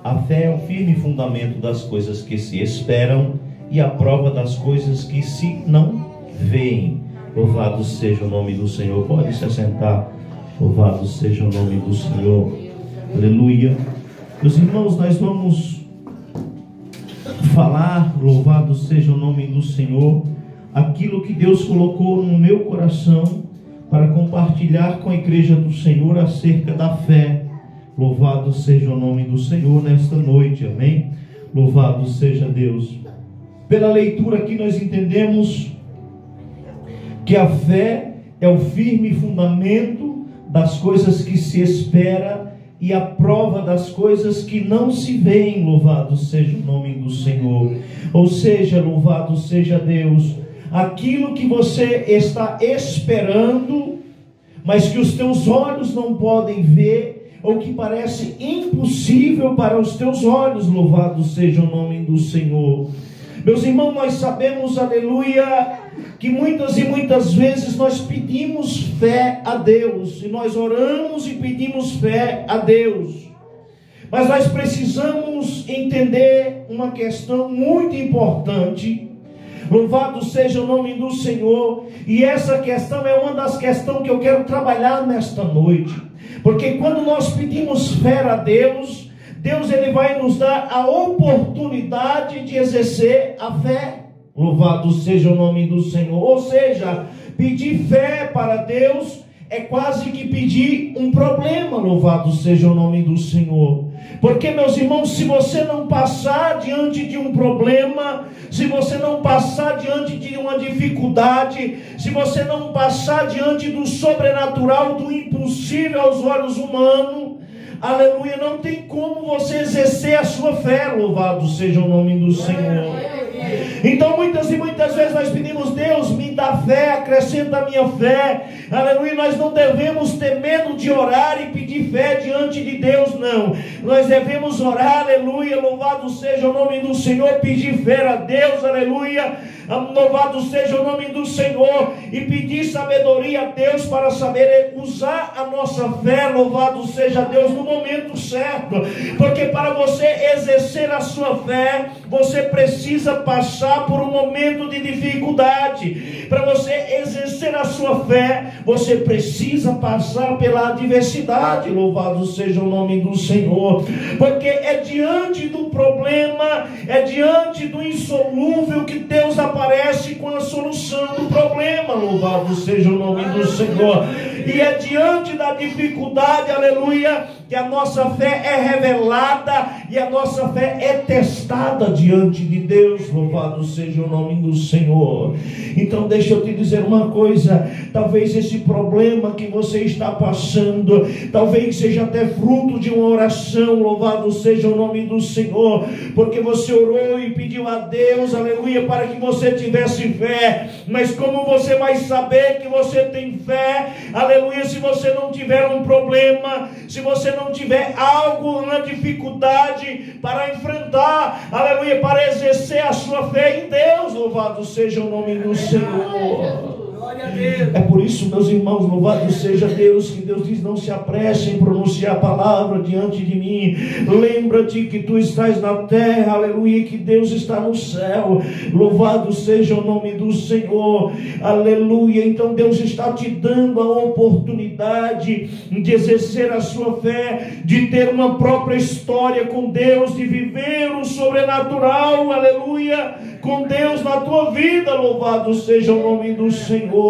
A fé é o firme fundamento das coisas que se esperam e a prova das coisas que se não veem. Louvado seja o nome do Senhor. Pode se assentar. Louvado seja o nome do Senhor. Aleluia. Meus irmãos, nós vamos falar, louvado seja o nome do Senhor, aquilo que Deus colocou no meu coração para compartilhar com a igreja do Senhor acerca da fé. Louvado seja o nome do Senhor nesta noite, amém? Louvado seja Deus. Pela leitura aqui nós entendemos que a fé é o firme fundamento das coisas que se espera e a prova das coisas que não se veem. Louvado seja o nome do Senhor. Ou seja, louvado seja Deus, aquilo que você está esperando, mas que os teus olhos não podem ver, ou que parece impossível para os teus olhos. Louvado seja o nome do Senhor. Meus irmãos, nós sabemos, aleluia, que muitas e muitas vezes nós pedimos fé a Deus, e nós oramos e pedimos fé a Deus, mas nós precisamos entender uma questão muito importante. Louvado seja o nome do Senhor, e essa questão é uma das questões que eu quero trabalhar nesta noite, porque quando nós pedimos fé a Deus, Deus ele vai nos dar a oportunidade de exercer a fé. Louvado seja o nome do Senhor. Ou seja, pedir fé para Deus é quase que pedir um problema. Louvado seja o nome do Senhor. Porque, meus irmãos, se você não passar diante de um problema, se você não passar diante de uma dificuldade, se você não passar diante do sobrenatural, do impossível aos olhos humanos, aleluia, não tem como você exercer a sua fé. Louvado seja o nome do Senhor. Então muitas e muitas vezes nós pedimos: Deus, me dá fé, acrescenta a minha fé, aleluia. Nós não devemos ter medo de orar e pedir fé diante de Deus, não. Nós devemos orar, aleluia, louvado seja o nome do Senhor, pedir fé a Deus, aleluia, louvado seja o nome do Senhor, e pedir sabedoria a Deus para saber usar a nossa fé, louvado seja Deus, no momento certo. Porque para você exercer a sua fé, você precisa passar por um momento de dificuldade. Para você exercer a sua fé, você precisa passar pela adversidade. Louvado seja o nome do Senhor. Porque é diante do problema, é diante do insolúvel que Deus aparece com a solução do problema. Louvado seja o nome do Senhor. E é diante da dificuldade, aleluia, que a nossa fé é revelada e a nossa fé é testada diante de Deus. Louvado seja o nome do Senhor. Então deixa eu te dizer uma coisa: talvez esse problema que você está passando, talvez seja até fruto de uma oração. Louvado seja o nome do Senhor, porque você orou e pediu a Deus, aleluia, para que você tivesse fé. Mas como você vai saber que você tem fé, aleluia, se você não tiver um problema, se você não tiver algo, uma dificuldade para enfrentar, aleluia, para exercer a sua fé em Deus? Louvado seja o nome do Senhor. É por isso, meus irmãos, louvado seja Deus, que Deus diz: não se apresse em pronunciar a palavra diante de mim. Lembra-te que tu estás na terra, aleluia, e que Deus está no céu. Louvado seja o nome do Senhor, aleluia. Então Deus está te dando a oportunidade de exercer a sua fé, de ter uma própria história com Deus, de viver o sobrenatural, aleluia, com Deus na tua vida. Louvado seja o nome do Senhor.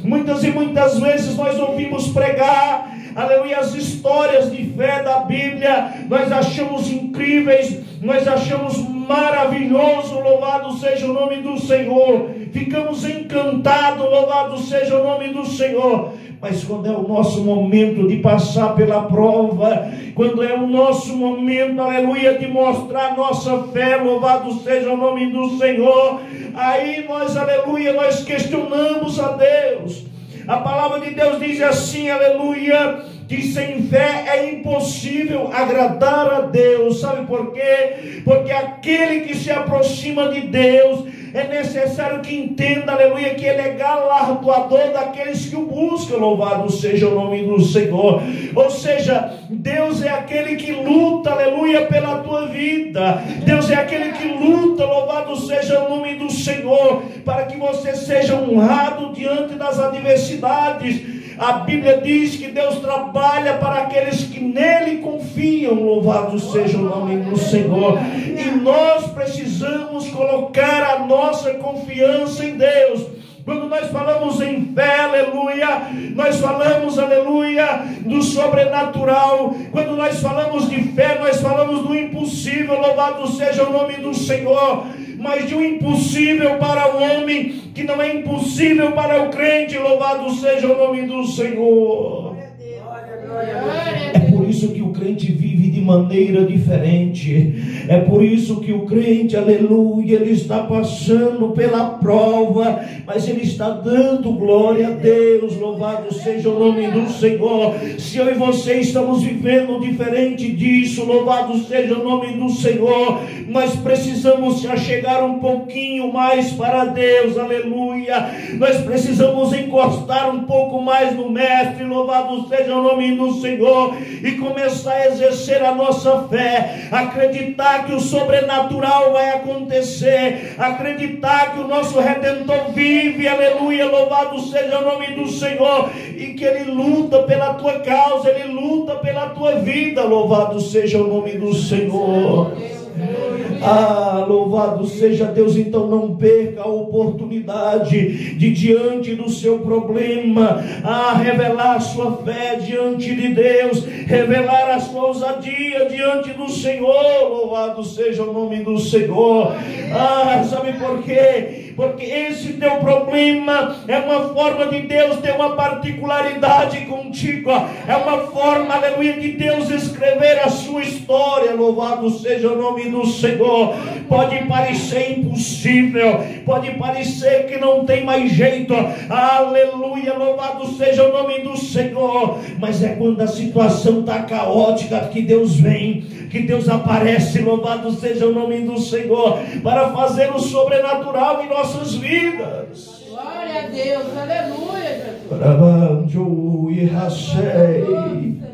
Muitas e muitas vezes nós ouvimos pregar, aleluia, as histórias de fé da Bíblia, nós achamos incríveis, nós achamos maravilhoso, louvado seja o nome do Senhor, ficamos encantados, louvado seja o nome do Senhor. Mas quando é o nosso momento de passar pela prova, quando é o nosso momento, aleluia, de mostrar nossa fé, louvado seja o nome do Senhor, aí nós, aleluia, nós questionamos a Deus. A palavra de Deus diz assim, aleluia, que sem fé é impossível agradar a Deus. Sabe por quê? Porque aquele que se aproxima de Deus, é necessário que entenda, aleluia, que Ele é galardoador daqueles que o buscam. Louvado seja o nome do Senhor. Ou seja, Deus é aquele que luta, aleluia, pela tua vida. Deus é aquele que luta, louvado seja o nome do Senhor, para que você seja honrado diante das adversidades. A Bíblia diz que Deus trabalha para aqueles que nele confiam. Louvado seja o nome do Senhor. E nós precisamos colocar a nossa confiança em Deus. Quando nós falamos em fé, aleluia, nós falamos, aleluia, do sobrenatural. Quando nós falamos de fé, nós falamos do impossível. Louvado seja o nome do Senhor. Mas de um impossível para o homem, que não é impossível para o crente. Louvado seja o nome do Senhor. É por isso que o crente vive de maneira diferente. É por isso que o crente, aleluia, ele está passando pela prova, mas ele está dando glória a Deus. Louvado seja o nome do Senhor. Se eu e você estamos vivendo diferente disso, louvado seja o nome do Senhor. Nós precisamos se achegar um pouquinho mais para Deus, aleluia. Nós precisamos encostar um pouco mais no Mestre, louvado seja o nome do Senhor, e começar a exercer a nossa fé, acreditar que o sobrenatural vai acontecer, acreditar que o nosso Redentor vive, aleluia, louvado seja o nome do Senhor, e que Ele luta pela tua causa, Ele luta pela tua vida. Louvado seja o nome do Senhor. Ah, louvado seja Deus. Então não perca a oportunidade de, diante do seu problema, revelar a sua fé diante de Deus, revelar a sua ousadia diante do Senhor. Louvado seja o nome do Senhor. Sabe por quê? Porque esse teu problema é uma forma de Deus ter uma particularidade contigo. É uma forma, aleluia, de Deus escrever a sua história. Louvado seja o nome do Senhor. Pode parecer impossível, pode parecer que não tem mais jeito, aleluia, louvado seja o nome do Senhor, mas é quando a situação está caótica que Deus vem, que Deus aparece. Louvado seja o nome do Senhor, para fazer o sobrenatural em nossas vidas. Glória a Deus, aleluia, Jesus.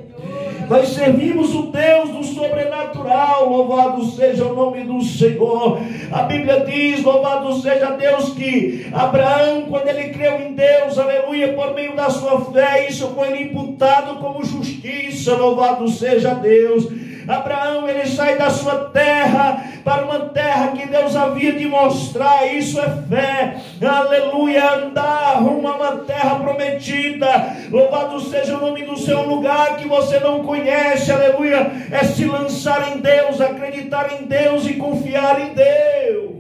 Nós servimos o Deus do sobrenatural. Louvado seja o nome do Senhor. A Bíblia diz, louvado seja Deus, que Abraão, quando ele creu em Deus, aleluia, por meio da sua fé, isso foi lhe imputado como justiça. Louvado seja Deus. Abraão, ele sai da sua terra para uma terra que Deus havia de mostrar. Isso é fé, aleluia, andar rumo a uma terra prometida. Louvado seja o nome do seu lugar que você não conhece, aleluia, é se lançar em Deus, acreditar em Deus e confiar em Deus.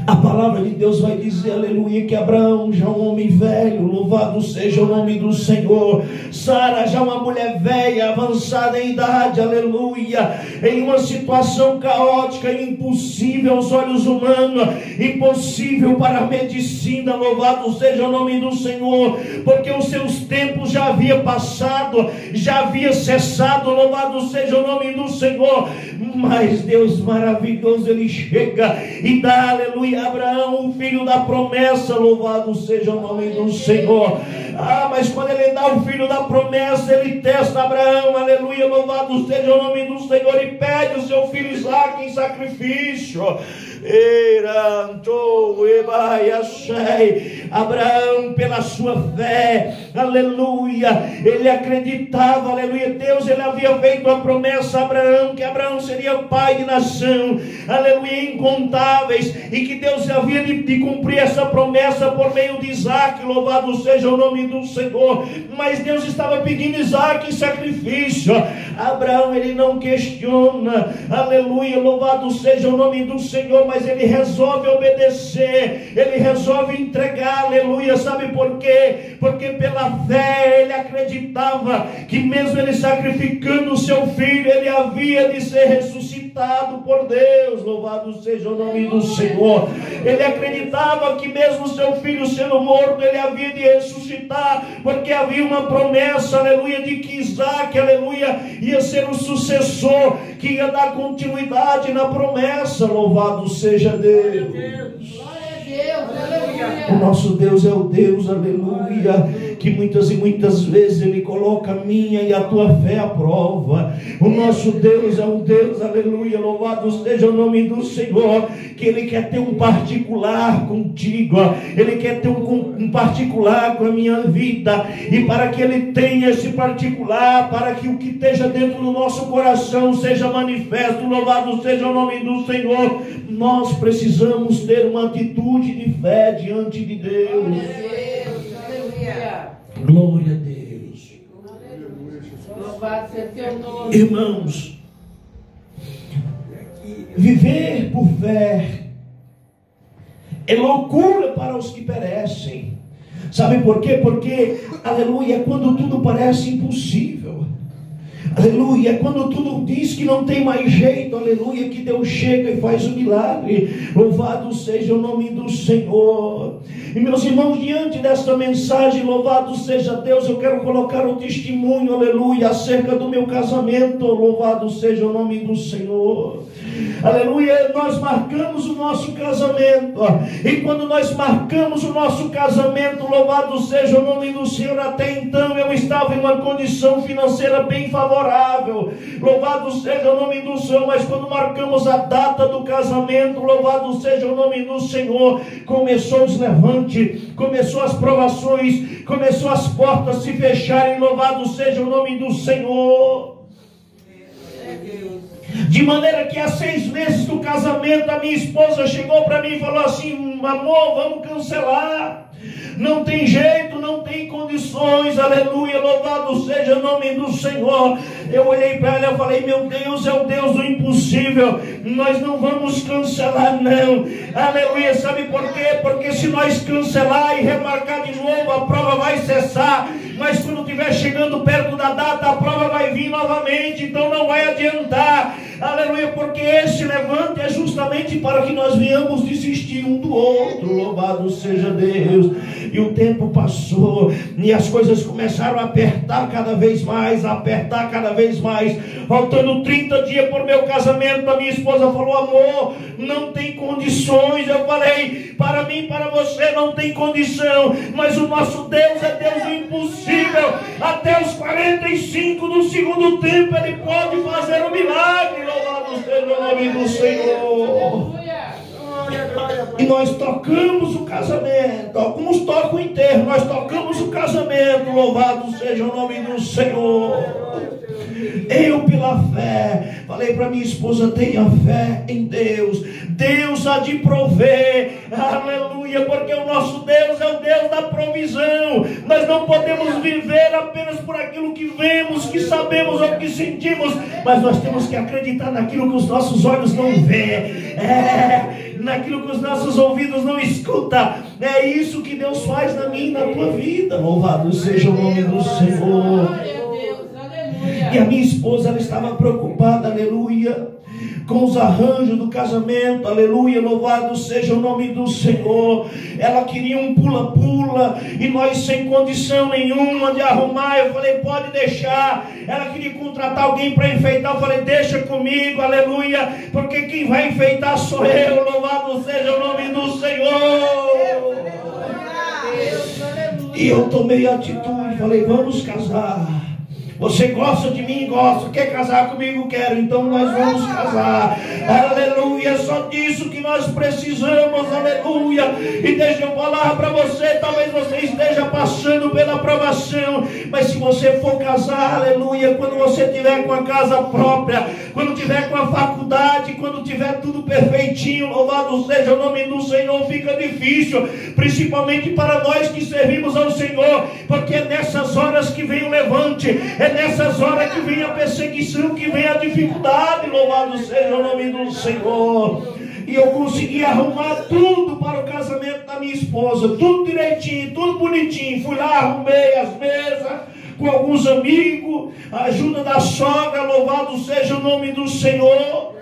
A palavra de Deus vai dizer, aleluia, que Abraão, já um homem velho, louvado seja o nome do Senhor, Sara, já uma mulher velha, avançada em idade, aleluia, em uma situação caótica e impossível aos olhos humanos, impossível para a medicina. Louvado seja o nome do Senhor, porque os seus tempos já havia passado, já havia cessado. Louvado seja o nome do Senhor. Mas Deus maravilhoso, Ele chega e dá, aleluia, a Abraão, o filho da promessa. Louvado seja o nome do Senhor. Mas quando Ele dá o filho da promessa, Ele testa Abraão, aleluia, louvado seja o nome do Senhor, e pede o seu filho Isaque em sacrifício. Abraão, pela sua fé, aleluia, ele acreditava, aleluia, Deus, ele havia feito a promessa a Abraão, que Abraão seria pai de nação, aleluia, incontáveis, e que Deus havia de cumprir essa promessa por meio de Isaque. Louvado seja o nome do Senhor. Mas Deus estava pedindo Isaque em sacrifício. Abraão, ele não questiona, aleluia, louvado seja o nome do Senhor, mas ele resolve obedecer, ele resolve entregar, aleluia. Sabe por quê? Porque pela fé ele acreditava que mesmo ele sacrificando o seu filho, ele havia de ser ressuscitado. ressuscitado por Deus, louvado seja o nome do Senhor. Ele acreditava que mesmo seu filho sendo morto, ele havia de ressuscitar, porque havia uma promessa, aleluia, de que Isaac, aleluia, ia ser o sucessor, que ia dar continuidade na promessa, louvado seja Deus. O nosso Deus é o Deus, aleluia, que muitas e muitas vezes Ele coloca a minha e a tua fé à prova. O nosso Deus é um Deus, aleluia, louvado seja o nome do Senhor, que Ele quer ter um particular contigo, Ele quer ter um particular com a minha vida, e para que Ele tenha esse particular, para que o que esteja dentro do nosso coração seja manifesto, louvado seja o nome do Senhor, nós precisamos ter uma atitude de fé diante de Deus. Glória a Deus. Louvado seja teu nome. Irmãos, viver por fé é loucura para os que perecem. Sabe por quê? Porque, aleluia, quando tudo parece impossível, aleluia, quando tudo diz que não tem mais jeito, aleluia, que Deus chega e faz o milagre. Louvado seja o nome do Senhor. E meus irmãos, diante desta mensagem, louvado seja Deus, eu quero colocar um testemunho, aleluia, acerca do meu casamento. Louvado seja o nome do Senhor. Aleluia, nós marcamos o nosso casamento, e quando nós marcamos o nosso casamento, louvado seja o nome do Senhor, até então eu estava em uma condição financeira bem favorável, louvado seja o nome do Senhor, mas quando marcamos a data do casamento, louvado seja o nome do Senhor, começou os levantes, começou as provações, começou as portas se fecharem, louvado seja o nome do Senhor. De maneira que há 6 meses do casamento, a minha esposa chegou para mim e falou assim: amor, vamos cancelar, não tem jeito, não tem condições, aleluia, louvado seja o nome do Senhor. Eu olhei para ela e falei: meu Deus é o Deus do impossível, nós não vamos cancelar não, aleluia. Sabe por quê? Porque se nós cancelar e remarcar de novo, a prova vai cessar, mas quando estiver chegando perto da data, a prova vai vir novamente, então não vai adiantar, aleluia, porque esse levante é justamente para que nós venhamos desistir um do outro, louvado seja Deus. E o tempo passou, e as coisas começaram a apertar cada vez mais, faltando 30 dias por meu casamento, a minha esposa falou: amor, não tem condições. Eu falei: para mim, para você não tem condição, mas o nosso Deus é Deus do impossível. Até os 45 do segundo tempo Ele pode fazer um milagre, louvado seja o nome do Senhor. E nós tocamos o casamento, alguns tocam o enterro, nós tocamos o casamento, louvado seja o nome do Senhor. Eu, pela fé, falei para minha esposa: tenha fé em Deus, Deus há de prover, aleluia, porque o nosso Deus é o Deus da provisão. Nós não podemos viver apenas por aquilo que vemos, que sabemos ou que sentimos, mas nós temos que acreditar naquilo que os nossos olhos não veem, naquilo que os nossos ouvidos não escutam. É isso que Deus faz na minha e na tua vida, louvado seja o nome do Senhor. E a minha esposa, ela estava preocupada, aleluia, com os arranjos do casamento, aleluia, louvado seja o nome do Senhor. Ela queria um pula-pula, e nós sem condição nenhuma de arrumar. Eu falei: pode deixar. Ela queria contratar alguém para enfeitar. Eu falei: deixa comigo, aleluia, porque quem vai enfeitar sou eu, louvado seja o nome do Senhor. E eu tomei atitude, falei: vamos casar. Você gosta de mim? Gosto. Quer casar comigo? Quero. Então nós vamos casar. Aleluia. É só disso que nós precisamos. Aleluia. E deixa eu falar para você. Talvez você esteja passando pela provação, mas se você for casar, aleluia, quando você tiver com a casa própria, quando tiver com a faculdade, quando tiver tudo perfeitinho, louvado seja o nome do Senhor, fica difícil, principalmente para nós que servimos ao Senhor, porque é nessas horas que vem o levante, é nessas horas que vem a perseguição, que vem a dificuldade, louvado seja o nome do Senhor. E eu consegui arrumar tudo para o casamento da minha esposa, tudo direitinho, tudo bonitinho. Fui lá, arrumei as mesas com alguns amigos, a ajuda da sogra, louvado seja o nome do Senhor.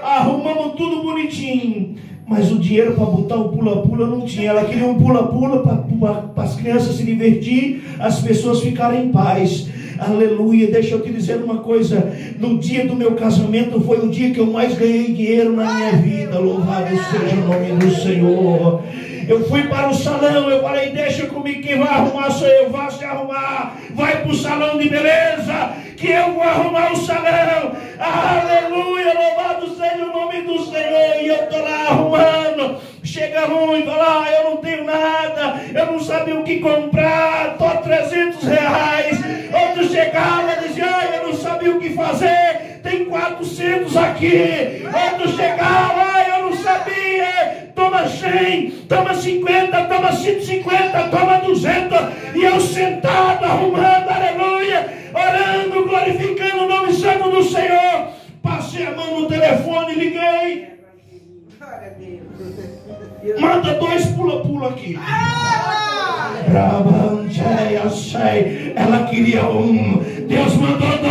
Arrumamos tudo bonitinho. Mas o dinheiro para botar o pula-pula não tinha. Ela queria um pula-pula para as crianças se divertir, as pessoas ficarem em paz. Aleluia. Deixa eu te dizer uma coisa. No dia do meu casamento foi o dia que eu mais ganhei dinheiro na minha vida. Louvado seja o nome do Senhor. Eu fui para o salão, eu falei, deixa comigo, quem vai arrumar sou eu, vá se arrumar, vai para o salão de beleza, que eu vou arrumar o salão. Aleluia, louvado seja o nome do Senhor. E eu estou lá arrumando, chega ruim, fala, eu não tenho nada, eu não sabia o que comprar, estou R$300. Outro chegava e dizia, eu não sabia o que fazer, tem 400 aqui. Outro chegava, eu não sabia, toma 100, toma 50, toma 150, toma 200. E eu sentado, arrumando, aleluia, orando, glorificando o nome santo do Senhor. Passei a mão no telefone, liguei. Manda 2 pula-pula aqui. Ela queria 1, Deus mandou 2.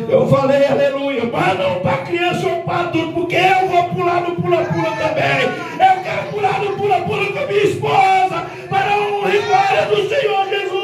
Eu falei, aleluia, manda um para criança ou para tudo, porque eu vou pular no pula-pula também. Eu quero pular no pula-pula com a minha esposa, para a honra e glória do Senhor Jesus.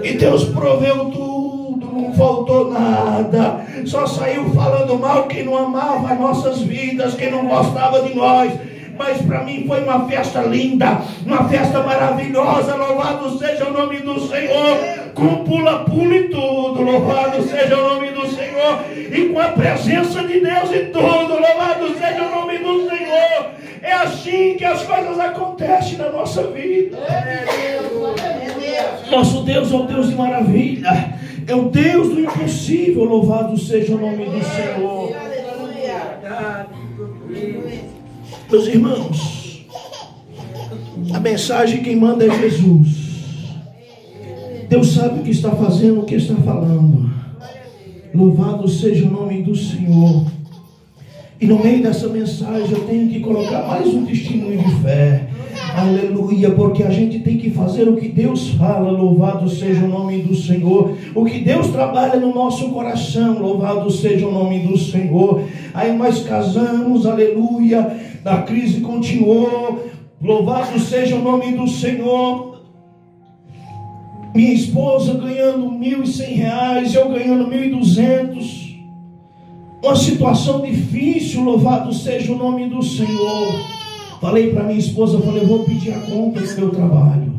E Deus proveu tudo, não faltou nada. Só saiu falando mal quem não amava as nossas vidas, quem não gostava de nós. Mas para mim foi uma festa linda, uma festa maravilhosa. Louvado seja o nome do Senhor, com pula-pula e tudo. Louvado seja o nome do Senhor, e com a presença de Deus e tudo. Louvado seja o nome do Senhor. É assim que as coisas acontecem na nossa vida. Nosso Deus é o Deus de maravilha, é o Deus do impossível. Louvado seja o nome do Senhor. Meus irmãos, a mensagem quem manda é Jesus. Deus sabe o que está fazendo, o que está falando. Louvado seja o nome do Senhor. E no meio dessa mensagem eu tenho que colocar mais um testemunho de fé. Aleluia, porque a gente tem que fazer o que Deus fala. Louvado seja o nome do Senhor. O que Deus trabalha no nosso coração. Louvado seja o nome do Senhor. Aí nós casamos, aleluia. A crise continuou. Louvado seja o nome do Senhor. Minha esposa ganhando R$1.100, eu ganhando 1.200. Uma situação difícil. Louvado seja o nome do Senhor. Falei para minha esposa, falei, vou pedir a conta do meu trabalho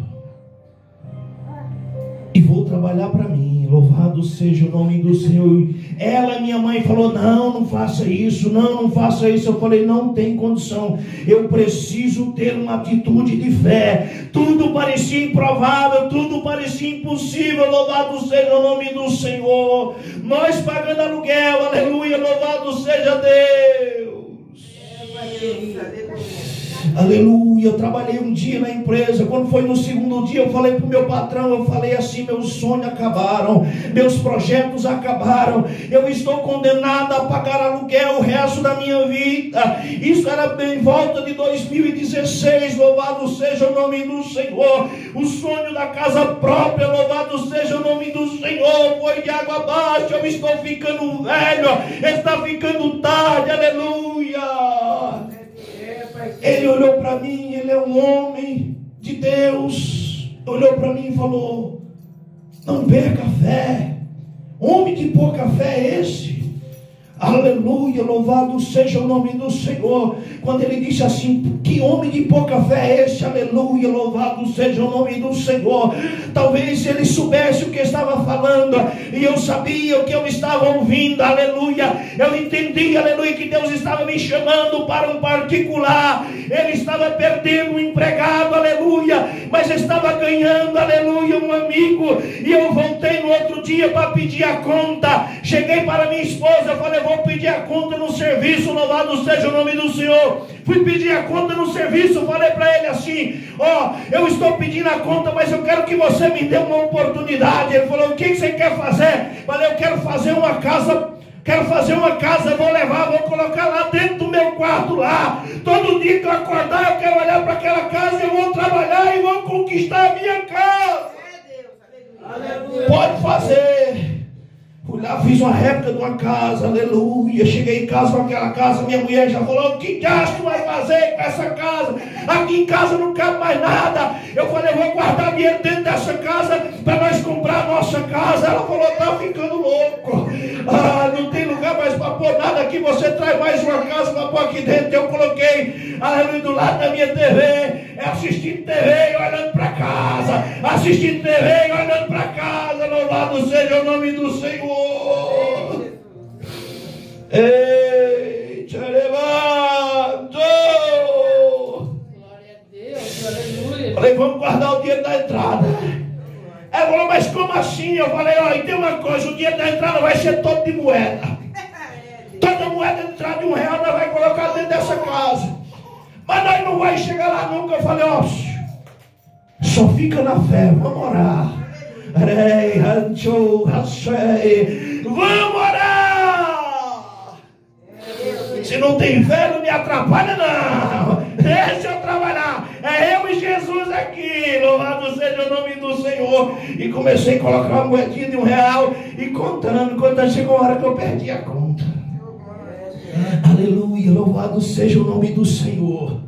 e vou trabalhar para mim. Louvado seja o nome do Senhor. Ela, minha mãe, falou, não faça isso, não faça isso. Eu falei, não tem condição, eu preciso ter uma atitude de fé. Tudo parecia improvável, tudo parecia impossível. Louvado seja o nome do Senhor. Nós pagando aluguel, aleluia, louvado seja Deus. Aleluia, eu trabalhei um dia na empresa. Quando foi no segundo dia, eu falei para o meu patrão, eu falei assim, meus sonhos acabaram, meus projetos acabaram, eu estou condenado a pagar aluguel o resto da minha vida. Isso era bem em volta de 2016, louvado seja o nome do Senhor. O sonho da casa própria, louvado seja o nome do Senhor, foi de água abaixo. Eu estou ficando velho, está ficando tarde, aleluia. Ele olhou para mim, ele é um homem de Deus, olhou para mim e falou, não perca a fé. Homem de pouca fé é esse? Aleluia, louvado seja o nome do Senhor. Quando ele disse assim, que homem de pouca fé é esse? Aleluia, louvado seja o nome do Senhor. Talvez ele soubesse o que estava falando, e eu sabia o que eu estava ouvindo, aleluia. Eu entendi, aleluia, que Deus estava me chamando para um particular. Ele estava perdendo um empregado, aleluia, mas estava ganhando, aleluia, um amigo. E eu voltei no outro dia para pedir a conta. Cheguei para minha esposa, eu falei, vou pedir a conta no serviço, louvado seja o nome do Senhor. Fui pedir a conta no serviço, falei para ele assim, eu estou pedindo a conta, mas eu quero que você me dê uma oportunidade. Ele falou, o que você quer fazer? Falei, eu quero fazer uma casa, vou levar, vou colocar lá dentro do meu quarto lá, Todo dia que eu acordar, eu quero olhar para aquela casa, eu vou trabalhar e vou conquistar a minha casa. Pode fazer. Fui lá, fiz uma réplica de uma casa, aleluia. Cheguei em casa com aquela casa, minha mulher já falou: o que tu vai fazer com essa casa? Aqui em casa não cabe mais nada. Eu falei: eu vou guardar dinheiro dentro dessa casa para nós comprar a nossa casa. Ela falou: tá ficando louco. Não tem lugar mais para pôr nada aqui. Você traz mais uma casa para pôr aqui dentro. Eu coloquei, aleluia, do lado da minha TV, assistindo TV e olhando para casa, assistindo TV e olhando para casa. Louvado seja o nome do Senhor. Ei, te levanto. Glória a Deus, aleluia. Falei: vamos guardar o dinheiro da entrada. Ela falou: mas como assim? Eu falei: ó, e tem uma coisa, o dinheiro da entrada vai ser todo de moeda. Toda moeda de entrada de R$1 nós vamos colocar dentro dessa casa. Mas nós não vamos chegar lá nunca. Eu falei: ó, só fica na fé, vamos orar. Vamos orar. Se não tem fé, não me atrapalha não. Deixa eu trabalhar. É eu e Jesus aqui. Louvado seja o nome do Senhor. E comecei a colocar uma moedinha de R$1 e contando. Quando chegou a hora que eu perdi a conta. Aleluia. Louvado seja o nome do Senhor.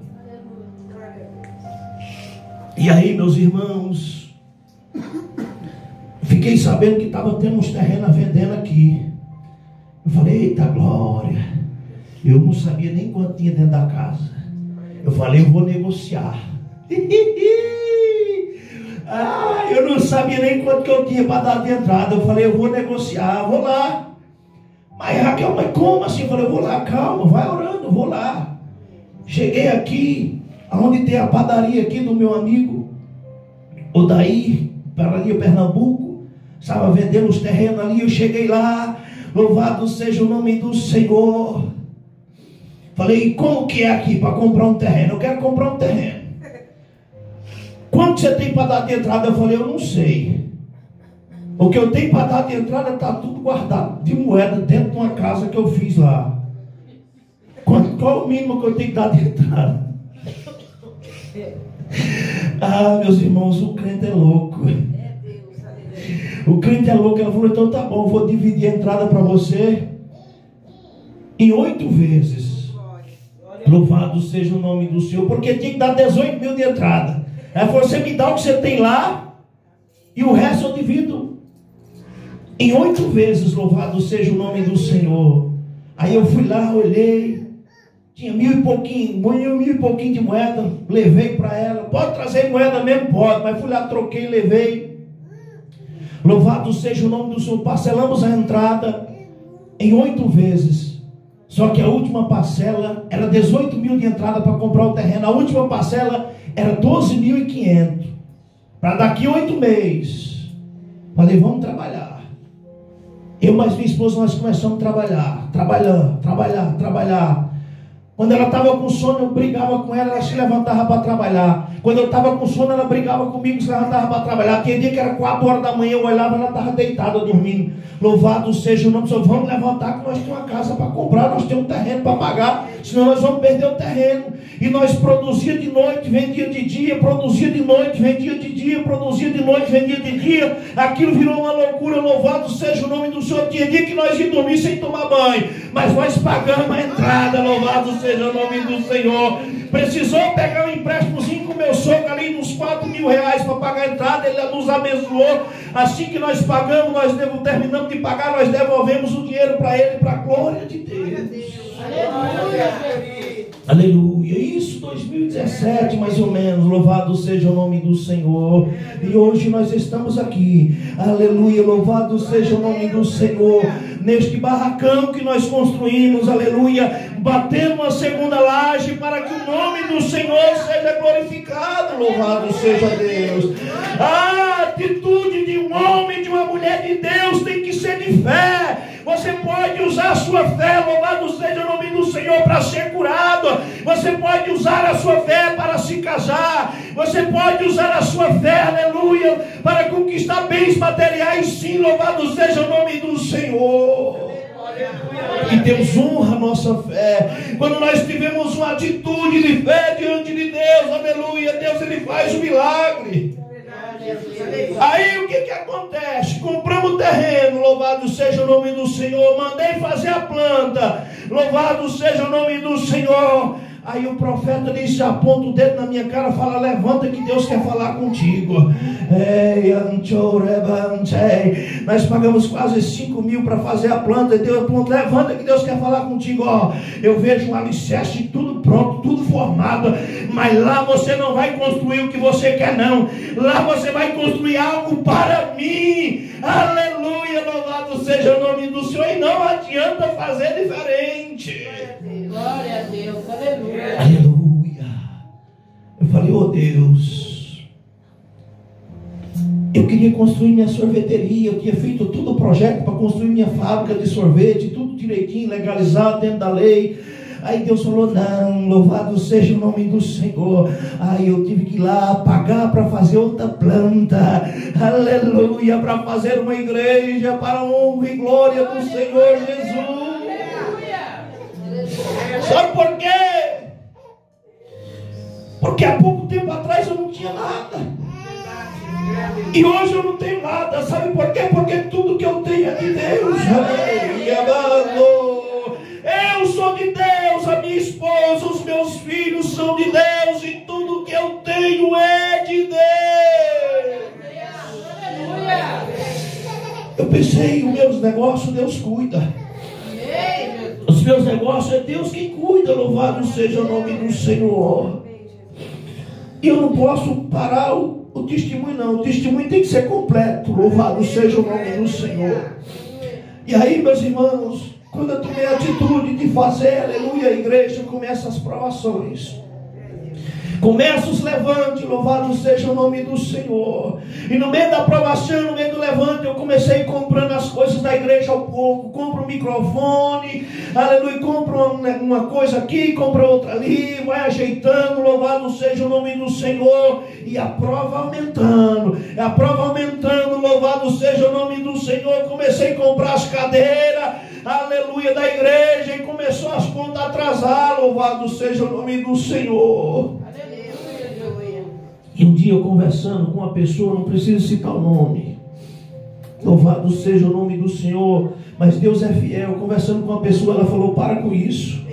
E aí, meus irmãos, fiquei sabendo que estava tendo uns terrenos vendendo aqui. Eu falei: eita glória. Eu não sabia nem quanto tinha dentro da casa. Eu falei: eu vou negociar. Eu não sabia nem quanto que eu tinha para dar de entrada. Eu falei: eu vou negociar, vou lá. Mas Raquel, mas como assim? Eu falei: eu vou lá, calma, vai orando, vou lá. Cheguei aqui, aonde tem a padaria aqui do meu amigo Odair, padaria Pernambuco. Estava vendendo os terrenos ali. Eu cheguei lá, louvado seja o nome do Senhor. Falei: como que é aqui para comprar um terreno? Eu quero comprar um terreno. Quanto você tem para dar de entrada? Eu falei: eu não sei. O que eu tenho para dar de entrada está tudo guardado de moeda dentro de uma casa que eu fiz lá. Qual o mínimo que eu tenho que dar de entrada? Meus irmãos, o crente é louco. O crente é louco. Ela falou: então tá bom, vou dividir a entrada para você em 8 vezes. Louvado seja o nome do Senhor. Porque tinha que dar 18 mil de entrada. Ela falou: você me dá o que você tem lá e o resto eu divido em 8 vezes. Louvado seja o nome do Senhor. Aí eu fui lá, olhei, tinha 1.000 e pouquinho de moeda. Levei para ela. Pode trazer moeda mesmo? Pode. Mas fui lá, troquei, levei. Louvado seja o nome do Senhor. Parcelamos a entrada em 8 vezes. Só que a última parcela era 18 mil de entrada para comprar o terreno. A última parcela era 12.500. Para daqui 8 meses. Falei: vamos trabalhar. Eu mais minha esposa, nós começamos a trabalhar. Trabalhar. Quando ela estava com sono, eu brigava com ela, ela se levantava para trabalhar. Quando eu estava com sono, ela brigava comigo, se levantava para trabalhar. Tinha dia que era 4 horas da manhã, eu olhava, ela estava deitada, dormindo. Louvado seja o nome do Senhor. Vamos levantar, que nós temos uma casa para comprar, nós temos um terreno para pagar, senão nós vamos perder o terreno. E nós produzia de noite, vendia de dia, produzia de noite, vendia de dia, produzia de noite, vendia de dia. Aquilo virou uma loucura. Louvado seja o nome do Senhor. Tinha dia que nós íamos dormir sem tomar banho, mas nós pagamos a entrada. Louvado seja o nome do Senhor. Precisou pegar um empréstimozinho com meu sogro ali, uns R$4.000 para pagar a entrada. Ele nos abençoou. Assim que nós pagamos, nós terminamos de pagar, nós devolvemos o dinheiro para ele, para a glória de Deus. Aleluia. Aleluia. Isso 2017 mais ou menos. Louvado seja o nome do Senhor. E hoje nós estamos aqui. Aleluia. Louvado seja o nome do Senhor. Neste barracão que nós construímos. Aleluia. Batendo uma segunda laje para que o nome do Senhor seja glorificado. Louvado seja Deus. A atitude de um homem, de uma mulher de Deus tem que ser de fé. Você pode usar a sua fé, louvado seja o nome do Senhor, para ser curado. Você pode usar a sua fé para se casar. Você pode usar a sua fé, aleluia, para conquistar bens materiais. Sim, louvado seja o nome do Senhor. E Deus honra a nossa fé. Quando nós tivemos uma atitude de fé diante de Deus, aleluia, Deus ele faz o milagre. Aí o que acontece? Compramos terreno, louvado seja o nome do Senhor. Mandei fazer a planta, louvado seja o nome do Senhor. Aí o profeta disse, aponta o dedo na minha cara, fala, levanta que Deus quer falar contigo. Nós pagamos quase 5 mil para fazer a planta. Deus aponta, levanta que Deus quer falar contigo. Ó, eu vejo um alicerce, tudo pronto, tudo formado, mas lá você não vai construir o que você quer não. Lá você vai construir algo para mim. Aleluia, louvado seja o nome do Senhor. E não adianta fazer diferente. Glória a Deus, aleluia. Aleluia. Eu falei, oh Deus, eu queria construir minha sorveteria. Eu tinha feito todo o projeto para construir minha fábrica de sorvete, tudo direitinho, legalizado dentro da lei. Aí Deus falou, não, louvado seja o nome do Senhor. Aí eu tive que ir lá pagar para fazer outra planta, aleluia, para fazer uma igreja para a honra e glória do Senhor Jesus. Sabe por quê? Porque há pouco tempo atrás eu não tinha nada. E hoje eu não tenho nada. Sabe por quê? Porque tudo que eu tenho é de Deus. Eu sou de Deus, a minha esposa, os meus filhos são de Deus. E tudo que eu tenho é de Deus. Eu pensei, os meus negócios Deus cuida. Os meus negócios é Deus quem cuida, louvado seja o nome do Senhor. E eu não posso parar o testemunho não, o testemunho tem que ser completo, louvado seja o nome do Senhor. E aí, meus irmãos, quando eu tomei a atitude de fazer, aleluia, a igreja, começa as provações. Começa os levantes, louvado seja o nome do Senhor. E no meio da aprovação, no meio do levante, eu comecei comprando as coisas da igreja ao pouco. Compro um microfone, aleluia, compro uma coisa aqui, compro outra ali, vai ajeitando, louvado seja o nome do Senhor. E a prova aumentando, louvado seja o nome do Senhor. Comecei a comprar as cadeiras, aleluia, da igreja, e começou as contas a atrasar, louvado seja o nome do Senhor. E um dia eu conversando com uma pessoa, não preciso citar o nome, louvado seja o nome do Senhor, mas Deus é fiel. Conversando com uma pessoa, ela falou, para com isso,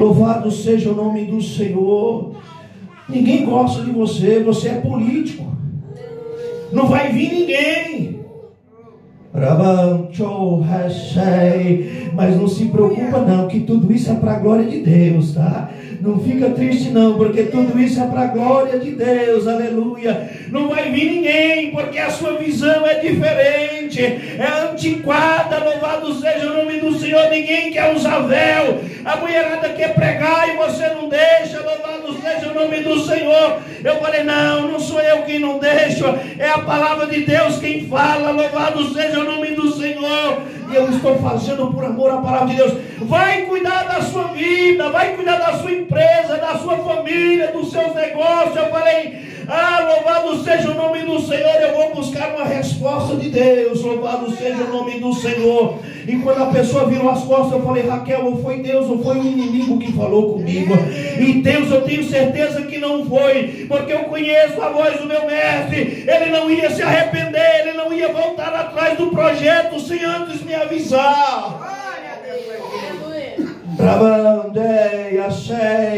louvado seja o nome do Senhor. Ninguém gosta de você, você é político, não vai vir ninguém. Mas não se preocupa não, que tudo isso é para a glória de Deus, tá? Não fica triste não, porque tudo isso é para a glória de Deus, aleluia. Não vai vir ninguém, porque a sua visão é diferente, é antiquada, louvado seja o nome do Senhor. Ninguém quer usar véu, a mulherada quer pregar e você não deixa, louvado seja o nome do Senhor. Eu falei, não sou eu quem não deixo, é a palavra de Deus quem fala, louvado seja o nome do Senhor. E eu estou fazendo por amor à palavra de Deus. Vai cuidar da sua vida, vai cuidar da sua empresa, da sua família, dos seus negócios. Eu falei, louvado seja o nome do Senhor. Eu vou buscar uma resposta de Deus, louvado seja o nome do Senhor. E quando a pessoa virou as costas, eu falei, Raquel, ou foi Deus ou foi o inimigo que falou comigo? E Deus, eu tenho certeza que não foi, porque eu conheço a voz do meu mestre. Ele não ia se arrepender, ele não ia voltar atrás do projeto sem antes me avisar.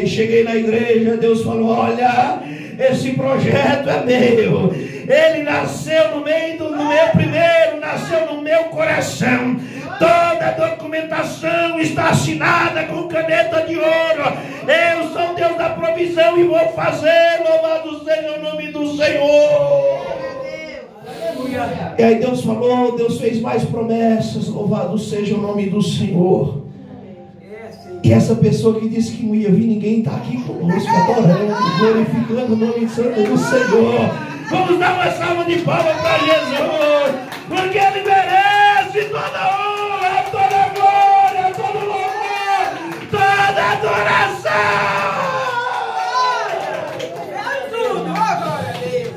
Cheguei na igreja, Deus falou, olha, esse projeto é meu. Ele nasceu no meio do meu primeiro, nasceu no meu coração. Toda a documentação está assinada com caneta de ouro. Eu sou Deus da provisão e vou fazer, louvado seja o nome do Senhor. E aí Deus falou, Deus fez mais promessas, louvado seja o nome do Senhor. E essa pessoa que disse que não ia vir ninguém está aqui conosco, adorando, glorificando o nome santo do Senhor. Vamos dar uma salva de palmas para Jesus, porque Ele merece toda honra, toda glória, todo louvor, toda adoração.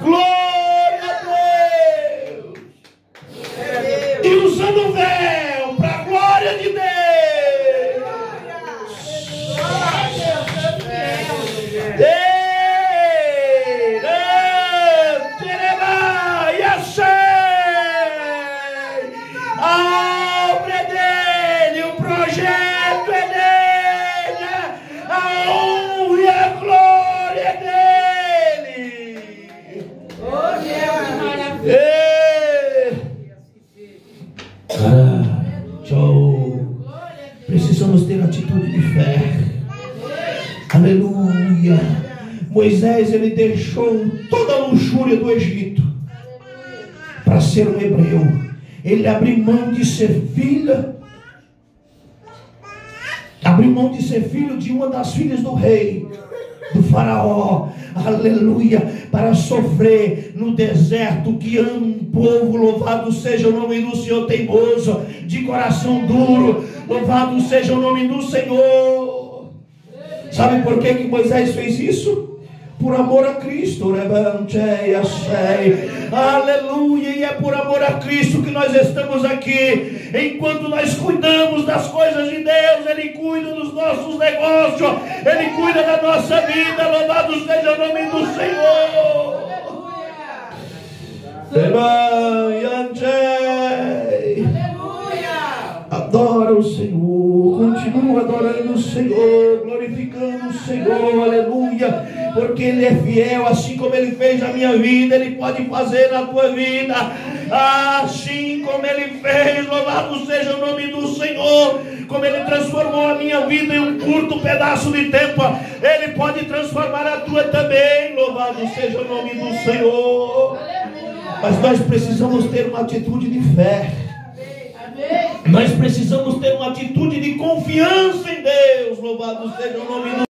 Glória a Deus. E usando o véu para a glória Aleluia. Moisés, ele deixou toda a luxúria do Egito para ser um hebreu. Ele abriu mão de ser filho de uma das filhas do rei, do faraó, aleluia, para sofrer no deserto, guiando um povo. Louvado seja o nome do Senhor, teimoso, de coração duro. Louvado seja o nome do Senhor. Sabe por que Moisés fez isso? Por amor a Cristo. Aleluia. E é por amor a Cristo que nós estamos aqui. Enquanto nós cuidamos das coisas de Deus, Ele cuida dos nossos negócios, Ele cuida da nossa vida. Louvado seja o nome do Senhor. Adora o Senhor, continua adorando o Senhor, glorificando o Senhor, aleluia, porque Ele é fiel. Assim como Ele fez na minha vida, Ele pode fazer na tua vida, assim como Ele fez. Louvado seja o nome do Senhor. Como Ele transformou a minha vida em um curto pedaço de tempo, Ele pode transformar a tua também. Louvado seja o nome do Senhor. Mas nós precisamos ter uma atitude de fé. Nós precisamos ter uma atitude de confiança em Deus. Louvado seja o nome do